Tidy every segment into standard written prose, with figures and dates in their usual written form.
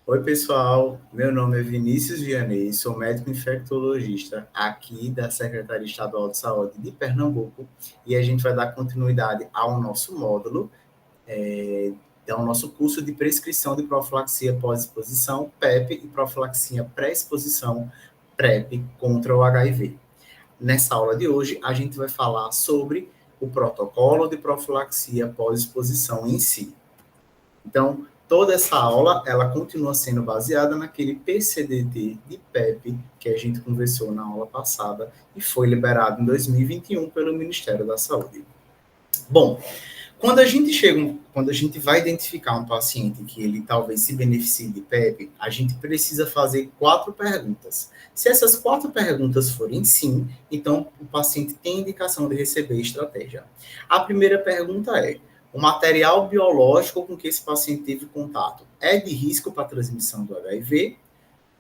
Oi, pessoal. Meu nome é Vinícius Vianney, sou médico infectologista aqui da Secretaria Estadual de Saúde de Pernambuco e a gente vai dar continuidade ao nosso módulo, ao nosso curso de prescrição de profilaxia pós-exposição, PEP, e profilaxia pré-exposição, PrEP, contra o HIV. Nessa aula de hoje, a gente vai falar sobre o protocolo de profilaxia pós-exposição em si. Então, toda essa aula, ela continua sendo baseada naquele PCDD de PEP que a gente conversou na aula passada e foi liberado em 2021 pelo Ministério da Saúde. Bom, quando a gente vai identificar um paciente que ele talvez se beneficie de PEP, a gente precisa fazer 4 perguntas. Se essas 4 perguntas forem sim, então o paciente tem indicação de receber estratégia. A primeira pergunta é: o material biológico com que esse paciente teve contato é de risco para a transmissão do HIV?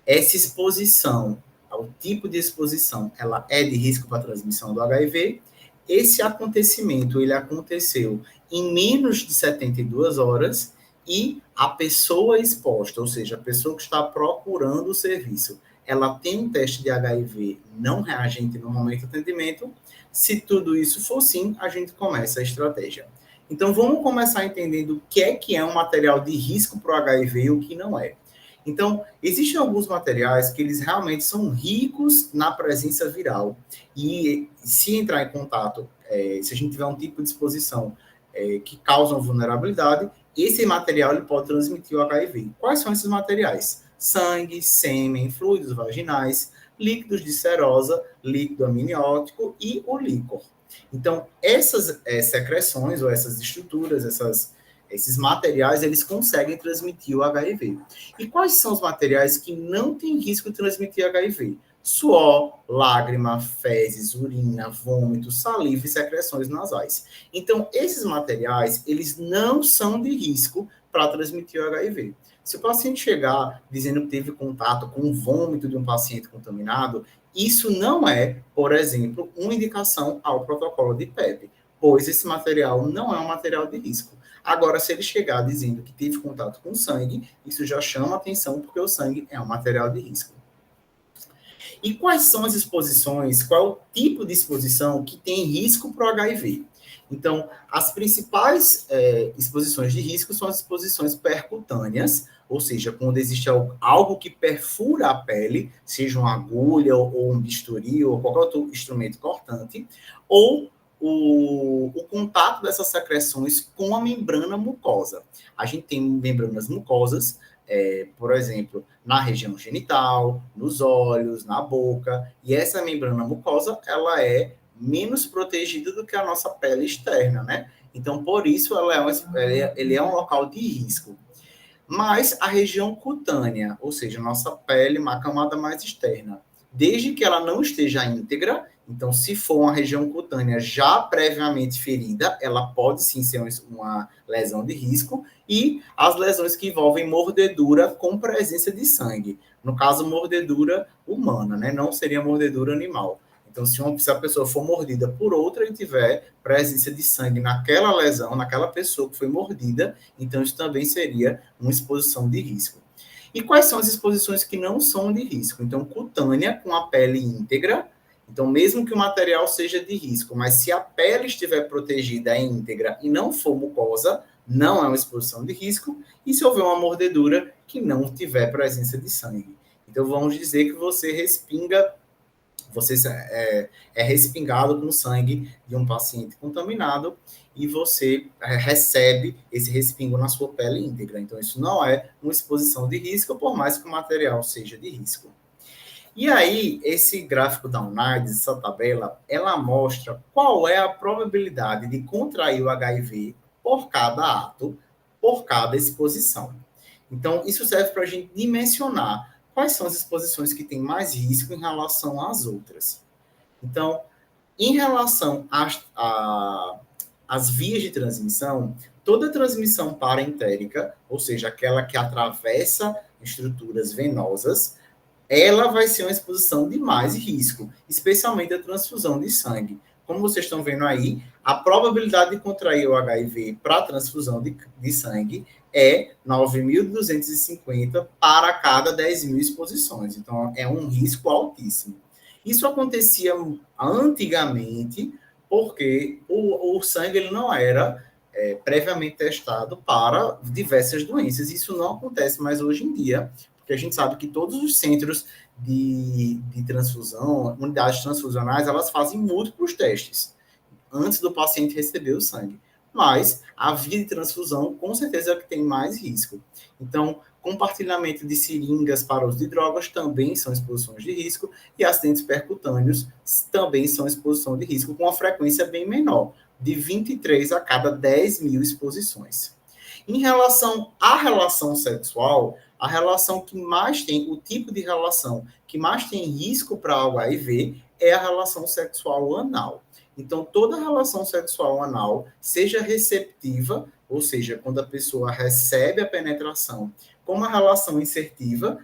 Essa exposição, o tipo de exposição, ela é de risco para a transmissão do HIV? Esse acontecimento, ele aconteceu em menos de 72 horas e a pessoa exposta, ou seja, a pessoa que está procurando o serviço, ela tem um teste de HIV não reagente no momento do atendimento. Se tudo isso for sim, a gente começa a estratégia. Então, vamos começar entendendo o que é um material de risco para o HIV e o que não é. Então, existem alguns materiais que eles realmente são ricos na presença viral. E se entrar em contato, se a gente tiver um tipo de exposição que causam vulnerabilidade, esse material ele pode transmitir o HIV. Quais são esses materiais? Sangue, sêmen, fluidos vaginais, líquidos de serosa, líquido amniótico e o líquor. Então, essas secreções ou essas estruturas, esses materiais, eles conseguem transmitir o HIV. E quais são os materiais que não têm risco de transmitir HIV? Suor, lágrima, fezes, urina, vômito, saliva e secreções nasais. Então, esses materiais, eles não são de risco para transmitir o HIV. Se o paciente chegar dizendo que teve contato com o vômito de um paciente contaminado, isso não é, por exemplo, uma indicação ao protocolo de PEP, pois esse material não é um material de risco. Agora, se ele chegar dizendo que teve contato com sangue, isso já chama atenção, porque o sangue é um material de risco. E quais são as exposições, qual é o tipo de exposição que tem risco para o HIV? Então, as principais exposições de risco são as exposições percutâneas, ou seja, quando existe algo que perfura a pele, seja uma agulha ou um bisturi ou qualquer outro instrumento cortante, ou o contato dessas secreções com a membrana mucosa. A gente tem membranas mucosas, por exemplo, na região genital, nos olhos, na boca, e essa membrana mucosa, ela é menos protegida do que a nossa pele externa, né? Então, por isso, ele é um local de risco. Mas a região cutânea, ou seja, nossa pele, uma camada mais externa, desde que ela não esteja íntegra, então, se for uma região cutânea já previamente ferida, ela pode sim ser uma lesão de risco, e as lesões que envolvem mordedura com presença de sangue. No caso, mordedura humana, né? Não seria mordedura animal. Então, se a pessoa for mordida por outra e tiver presença de sangue naquela lesão, naquela pessoa que foi mordida, então isso também seria uma exposição de risco. E quais são as exposições que não são de risco? Então, cutânea, com a pele íntegra. Então, mesmo que o material seja de risco, mas se a pele estiver protegida, é íntegra e não for mucosa, não é uma exposição de risco. E se houver uma mordedura que não tiver presença de sangue. Então, vamos dizer que você respinga, você é respingado com sangue de um paciente contaminado e você recebe esse respingo na sua pele íntegra. Então, isso não é uma exposição de risco, por mais que o material seja de risco. E aí, esse gráfico da UNAIDS, essa tabela, ela mostra qual é a probabilidade de contrair o HIV por cada ato, por cada exposição. Então, isso serve para a gente dimensionar quais são as exposições que têm mais risco em relação às outras. Então, em relação às vias de transmissão, toda transmissão parentérica, ou seja, aquela que atravessa estruturas venosas, ela vai ser uma exposição de mais risco, especialmente a transfusão de sangue. como vocês estão vendo aí, a probabilidade de contrair o HIV para transfusão de sangue é 9.250 para cada 10.000 exposições. Então, é um risco altíssimo. Isso acontecia antigamente porque o sangue ele não era previamente testado para diversas doenças. Isso não acontece mais hoje em dia, porque a gente sabe que todos os centros de transfusão, unidades transfusionais, elas fazem múltiplos testes antes do paciente receber o sangue. Mas a via de transfusão, com certeza, é a que tem mais risco. Então, compartilhamento de seringas para uso de drogas também são exposições de risco, e acidentes percutâneos também são exposição de risco, com uma frequência bem menor, de 23 a cada 10.000 exposições. Em relação à relação sexual, a relação que mais tem, o tipo de relação que mais tem risco para o HIV é a relação sexual anal. Então, toda relação sexual anal, seja receptiva, ou seja, quando a pessoa recebe a penetração, como a relação insertiva,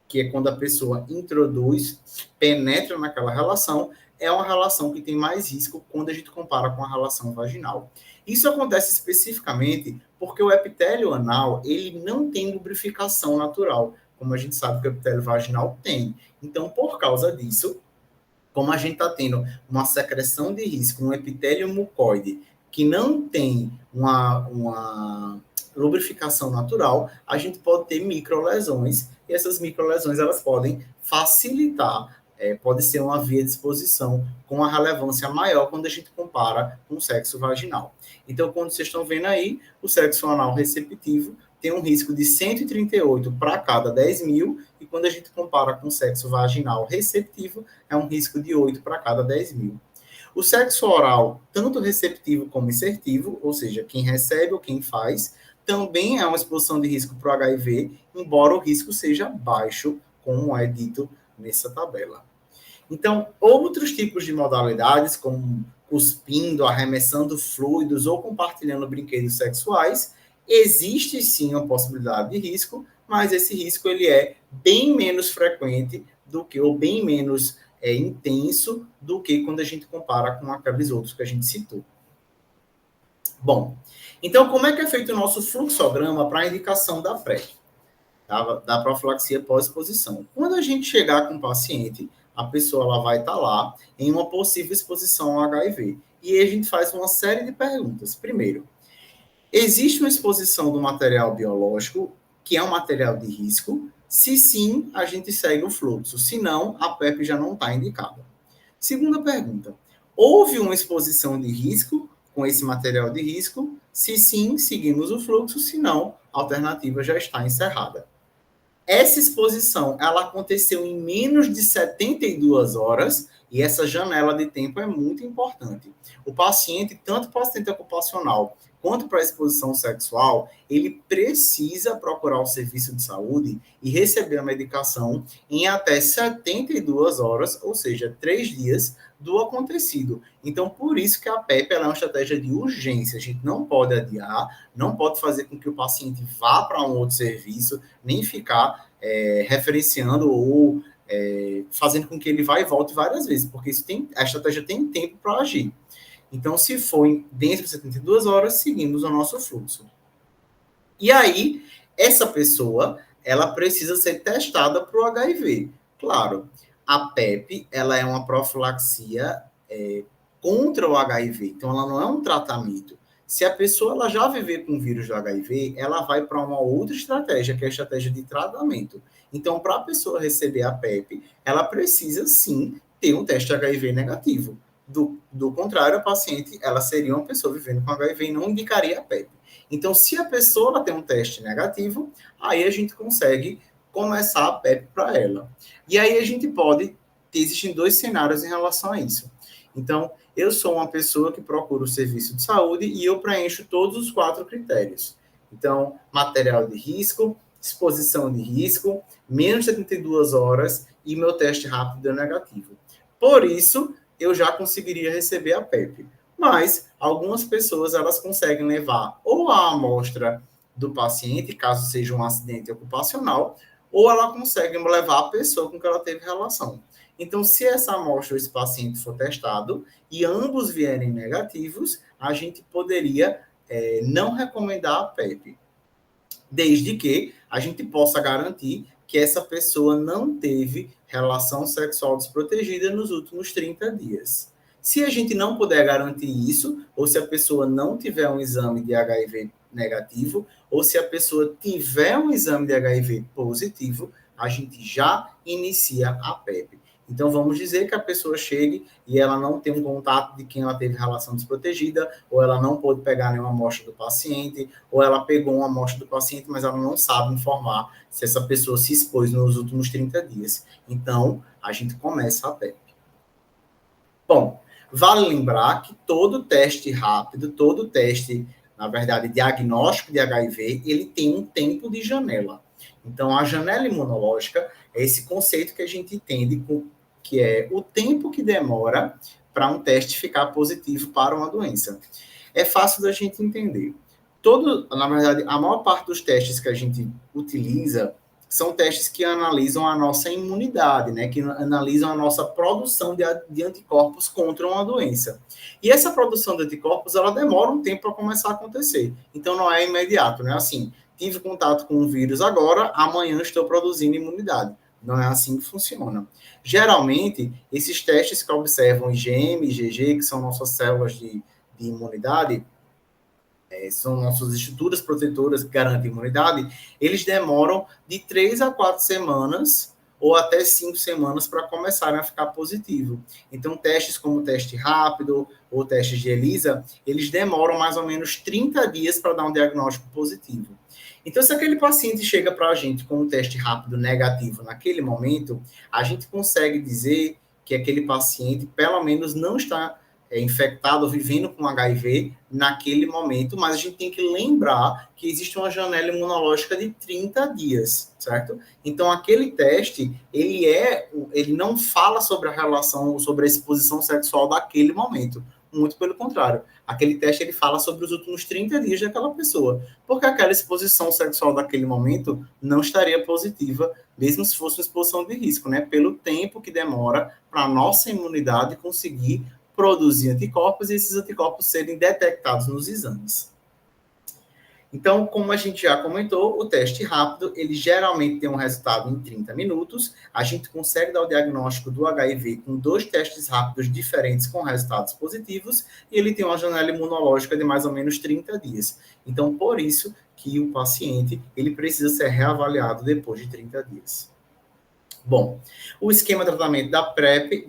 que é quando a pessoa introduz, penetra naquela relação, é uma relação que tem mais risco quando a gente compara com a relação vaginal. Isso acontece especificamente porque o epitélio anal, ele não tem lubrificação natural, como a gente sabe que o epitélio vaginal tem. Então, por causa disso, como a gente está tendo uma secreção de risco, um epitélio mucoide que não tem uma lubrificação natural, a gente pode ter microlesões, e essas microlesões elas podem facilitar, pode ser uma via de exposição com uma relevância maior quando a gente compara com o sexo vaginal. Então, quando vocês estão vendo aí, o sexo anal receptivo tem um risco de 138 para cada 10.000, e quando a gente compara com o sexo vaginal receptivo, é um risco de 8 para cada 10.000. O sexo oral, tanto receptivo como insertivo, ou seja, quem recebe ou quem faz, também é uma exposição de risco para o HIV, embora o risco seja baixo, como é dito nessa tabela. Então, outros tipos de modalidades, como cuspindo, arremessando fluidos ou compartilhando brinquedos sexuais, existe sim uma possibilidade de risco, mas esse risco ele é bem menos frequente do que, ou bem menos intenso do que quando a gente compara com aqueles outros que a gente citou. Bom, então como é que é feito o nosso fluxograma para a indicação da PrEP, da profilaxia pós-exposição? Quando a gente chegar com o paciente, a pessoa ela vai estar lá em uma possível exposição ao HIV. E aí a gente faz uma série de perguntas. Primeiro, existe uma exposição do material biológico, que é um material de risco? Se sim, a gente segue o fluxo. Se não, a PrEP já não está indicada. Segunda pergunta, houve uma exposição de risco com esse material de risco? Se sim, seguimos o fluxo. Se não, a alternativa já está encerrada. Essa exposição, ela aconteceu em menos de 72 horas, e essa janela de tempo é muito importante. O paciente, tanto para acidente ocupacional quanto para a exposição sexual, ele precisa procurar o serviço de saúde e receber a medicação em até 72 horas, ou seja, 3 dias do acontecido. Então, por isso que a PEP é uma estratégia de urgência. A gente não pode adiar, não pode fazer com que o paciente vá para um outro serviço, nem ficar referenciando ou fazendo com que ele vá e volte várias vezes, porque a estratégia tem tempo para agir. Então, se for dentro de 72 horas, seguimos o nosso fluxo. E aí, essa pessoa, ela precisa ser testada para o HIV. Claro, a PEP, ela é uma profilaxia contra o HIV, então ela não é um tratamento. Se a pessoa ela já viver com o vírus do HIV, ela vai para uma outra estratégia, que é a estratégia de tratamento. Então, para a pessoa receber a PEP, ela precisa, sim, ter um teste HIV negativo. Do contrário, a paciente, ela seria uma pessoa vivendo com HIV e não indicaria a PEP. Então, se a pessoa ela tem um teste negativo, aí a gente consegue começar a PEP para ela. E aí a gente pode, existem 2 cenários em relação a isso. Então, eu sou uma pessoa que procura o serviço de saúde e eu preencho todos os 4 critérios. Então, material de risco, exposição de risco, menos de 72 horas e meu teste rápido deu negativo. Por isso, eu já conseguiria receber a PEP. Mas algumas pessoas elas conseguem levar ou a amostra do paciente, caso seja um acidente ocupacional, ou ela consegue levar a pessoa com que ela teve relação. Então, se essa amostra, esse paciente for testado, e ambos vierem negativos, a gente poderia não recomendar a PEP, desde que a gente possa garantir que essa pessoa não teve relação sexual desprotegida nos últimos 30 dias. Se a gente não puder garantir isso, ou se a pessoa não tiver um exame de HIV negativo, ou se a pessoa tiver um exame de HIV positivo, a gente já inicia a PEP. Então, vamos dizer que a pessoa chegue e ela não tem um contato de quem ela teve relação desprotegida, ou ela não pôde pegar nenhuma amostra do paciente, ou ela pegou uma amostra do paciente, mas ela não sabe informar se essa pessoa se expôs nos últimos 30 dias. Então, a gente começa a PEP. Bom, vale lembrar que todo teste rápido, todo teste, na verdade, diagnóstico de HIV, ele tem um tempo de janela. Então, a janela imunológica é esse conceito que a gente entende que é o tempo que demora para um teste ficar positivo para uma doença. É fácil da gente entender. Na verdade, a maior parte dos testes que a gente utiliza são testes que analisam a nossa imunidade, né? Que analisam a nossa produção de anticorpos contra uma doença. E essa produção de anticorpos, ela demora um tempo para começar a acontecer. Então, não é imediato, né? Assim, tive contato com o vírus agora, amanhã estou produzindo imunidade. Não é assim que funciona. Geralmente, esses testes que observam IgM e IgG, que são nossas células de imunidade, são nossas estruturas protetoras que garantem imunidade, eles demoram de 3 a 4 semanas ou até 5 semanas para começarem a ficar positivo. Então, testes como o teste rápido ou testes de ELISA, eles demoram mais ou menos 30 dias para dar um diagnóstico positivo. Então, se aquele paciente chega para a gente com um teste rápido negativo naquele momento, a gente consegue dizer que aquele paciente, pelo menos, não está infectado ou vivendo com HIV naquele momento, mas a gente tem que lembrar que existe uma janela imunológica de 30 dias, certo? Então, aquele teste, ele não fala sobre a relação, sobre a exposição sexual daquele momento. Muito pelo contrário. Aquele teste, ele fala sobre os últimos 30 dias daquela pessoa, porque aquela exposição sexual daquele momento não estaria positiva, mesmo se fosse uma exposição de risco, né? Pelo tempo que demora para a nossa imunidade conseguir produzir anticorpos e esses anticorpos serem detectados nos exames. Então, como a gente já comentou, o teste rápido, ele geralmente tem um resultado em 30 minutos. A gente consegue dar o diagnóstico do HIV com 2 testes rápidos diferentes com resultados positivos e ele tem uma janela imunológica de mais ou menos 30 dias. Então, por isso que o paciente, ele precisa ser reavaliado depois de 30 dias. Bom, o esquema de tratamento da PEP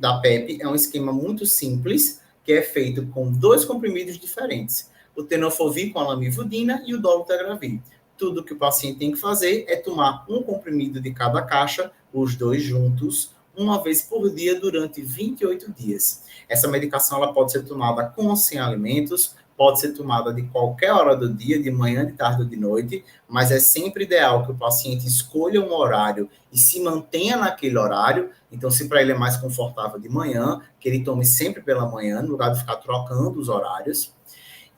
é um esquema muito simples, que é feito com 2 comprimidos diferentes, o tenofovir com a lamivudina e o dolutegravir. Tudo que o paciente tem que fazer é tomar um comprimido de cada caixa, os 2 juntos, uma vez por dia durante 28 dias. Essa medicação ela pode ser tomada com ou sem alimentos, pode ser tomada de qualquer hora do dia, de manhã, de tarde ou de noite, mas é sempre ideal que o paciente escolha um horário e se mantenha naquele horário. Então, se para ele é mais confortável de manhã, que ele tome sempre pela manhã, no lugar de ficar trocando os horários.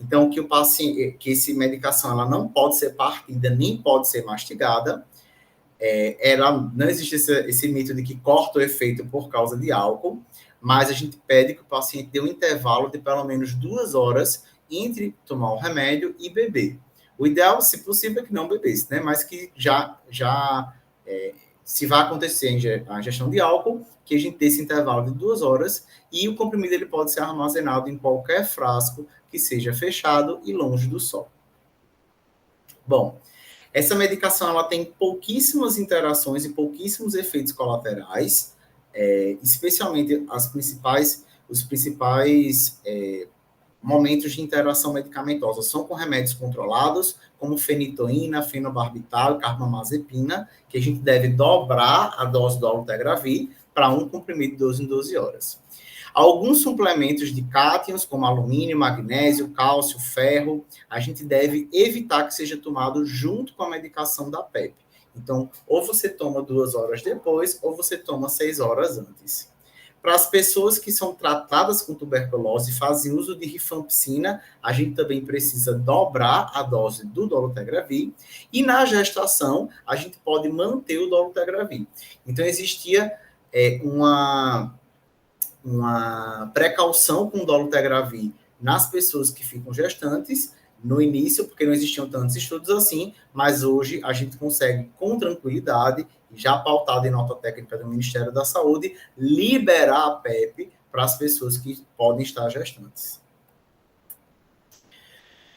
Então, que o paciente, que essa medicação ela não pode ser partida, nem pode ser mastigada. Ela não existe esse mito de que corta o efeito por causa de álcool, mas a gente pede que o paciente dê um intervalo de pelo menos 2 horas entre tomar o remédio e beber. O ideal, se possível, é que não bebesse, né? Mas que se vai acontecer a ingestão de álcool, que a gente dê esse intervalo de 2 horas e o comprimido ele pode ser armazenado em qualquer frasco que seja fechado e longe do sol. Bom, essa medicação ela tem pouquíssimas interações e pouquíssimos efeitos colaterais, especialmente os principais momentos de interação medicamentosa são com remédios controlados, como fenitoína, fenobarbital e carbamazepina, que a gente deve dobrar a dose do dolutegravir para um comprimido de 12 em 12 horas. Alguns suplementos de cátions, como alumínio, magnésio, cálcio, ferro, a gente deve evitar que seja tomado junto com a medicação da PEP. Então, ou você toma 2 horas depois, ou você toma 6 horas antes. Para as pessoas que são tratadas com tuberculose e fazem uso de rifampicina, a gente também precisa dobrar a dose do dolutegravir. E na gestação, a gente pode manter o dolutegravir. Então, existia uma precaução com dolutegravir nas pessoas que ficam gestantes, no início, porque não existiam tantos estudos assim, mas hoje a gente consegue, com tranquilidade, já pautado em nota técnica do Ministério da Saúde, liberar a PEP para as pessoas que podem estar gestantes.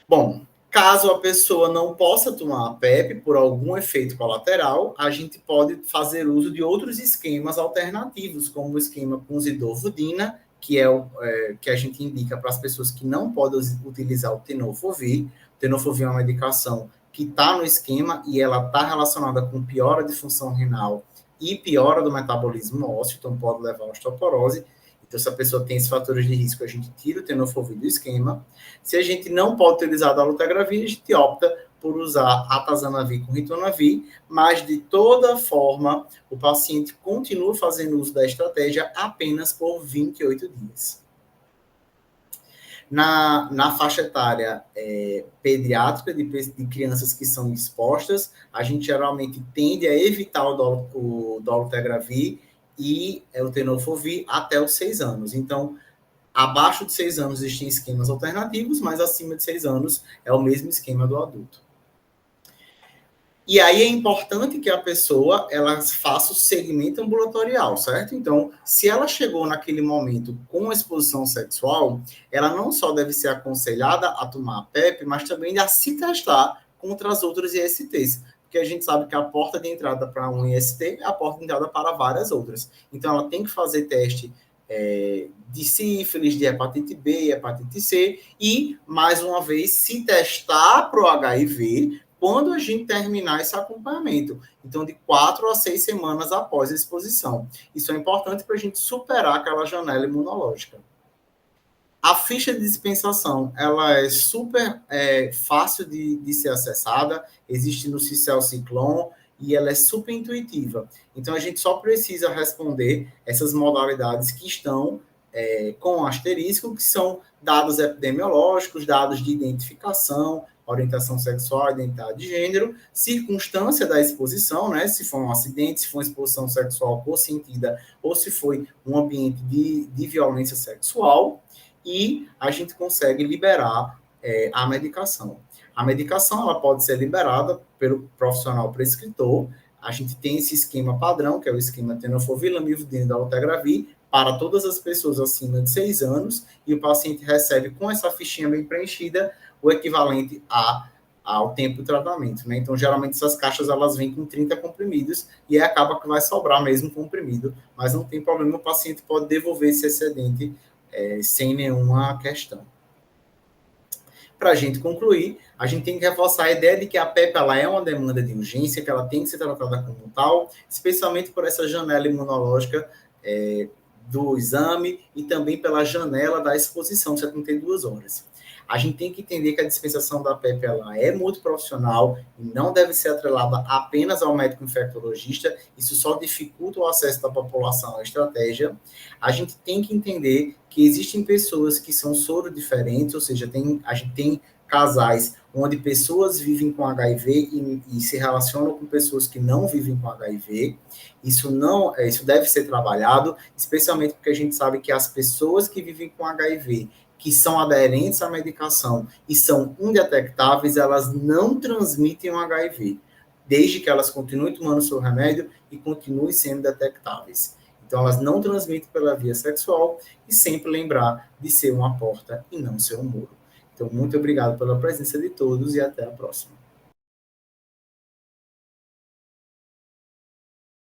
Bom, caso a pessoa não possa tomar a PEP por algum efeito colateral, a gente pode fazer uso de outros esquemas alternativos, como o esquema com zidovudina, que é o que a gente indica para as pessoas que não podem utilizar o tenofovir. O tenofovir é uma medicação que está no esquema e ela está relacionada com piora de função renal e piora do metabolismo ósseo, então pode levar a osteoporose. Então, se a pessoa tem esses fatores de risco, a gente tira o tenofovir do esquema. Se a gente não pode utilizar a dolutegravir, a gente opta por usar atazanavir com ritonavir, mas de toda forma, o paciente continua fazendo uso da estratégia apenas por 28 dias. Na faixa etária pediátrica de crianças que são expostas, a gente geralmente tende a evitar o dolutegravir e o tenofovir até os 6 anos. Então, abaixo de 6 anos existem esquemas alternativos, mas acima de 6 anos é o mesmo esquema do adulto. E aí é importante que a pessoa ela faça o segmento ambulatorial, certo? Então, se ela chegou naquele momento com exposição sexual, ela não só deve ser aconselhada a tomar a PEP, mas também a se testar contra as outras ISTs, porque a gente sabe que a porta de entrada para um IST é a porta de entrada para várias outras. Então, ela tem que fazer teste de sífilis, de hepatite B, hepatite C, e, mais uma vez, se testar para o HIV quando a gente terminar esse acompanhamento. Então, de 4 a 6 semanas após a exposição. Isso é importante para a gente superar aquela janela imunológica. A ficha de dispensação, ela é super fácil de ser acessada, existe no Cicel Ciclone, e ela é super intuitiva. Então, a gente só precisa responder essas modalidades que estão com asterisco, que são dados epidemiológicos, dados de identificação, orientação sexual, identidade de gênero, circunstância da exposição, né? Se foi um acidente, se foi uma exposição sexual consentida, ou se foi um ambiente de violência sexual, e a gente consegue liberar a medicação. A medicação ela pode ser liberada pelo profissional prescritor. A gente tem esse esquema padrão, que é o esquema tenofovir, lamivudina e dolutegravir, para todas as pessoas acima de 6 anos, e o paciente recebe com essa fichinha bem preenchida o equivalente ao tempo de tratamento, né? Então, geralmente, essas caixas, elas vêm com 30 comprimidos, e aí acaba que vai sobrar mesmo comprimido, mas não tem problema, o paciente pode devolver esse excedente sem nenhuma questão. Para a gente concluir, a gente tem que reforçar a ideia de que a PEP ela é uma demanda de urgência, que ela tem que ser tratada como tal, especialmente por essa janela imunológica do exame e também pela janela da exposição, 72 horas. A gente tem que entender que a dispensação da PEP ela é multiprofissional e não deve ser atrelada apenas ao médico infectologista, isso só dificulta o acesso da população à estratégia. A gente tem que entender que existem pessoas que são soro diferentes, ou seja, a gente tem casais onde pessoas vivem com HIV e se relacionam com pessoas que não vivem com HIV. Isso deve ser trabalhado, especialmente porque a gente sabe que as pessoas que vivem com HIV, que são aderentes à medicação e são indetectáveis, elas não transmitem o HIV, desde que elas continuem tomando seu remédio e continuem sendo detectáveis. Então, elas não transmitem pela via sexual e sempre lembrar de ser uma porta e não ser um muro. Então, muito obrigado pela presença de todos e até a próxima.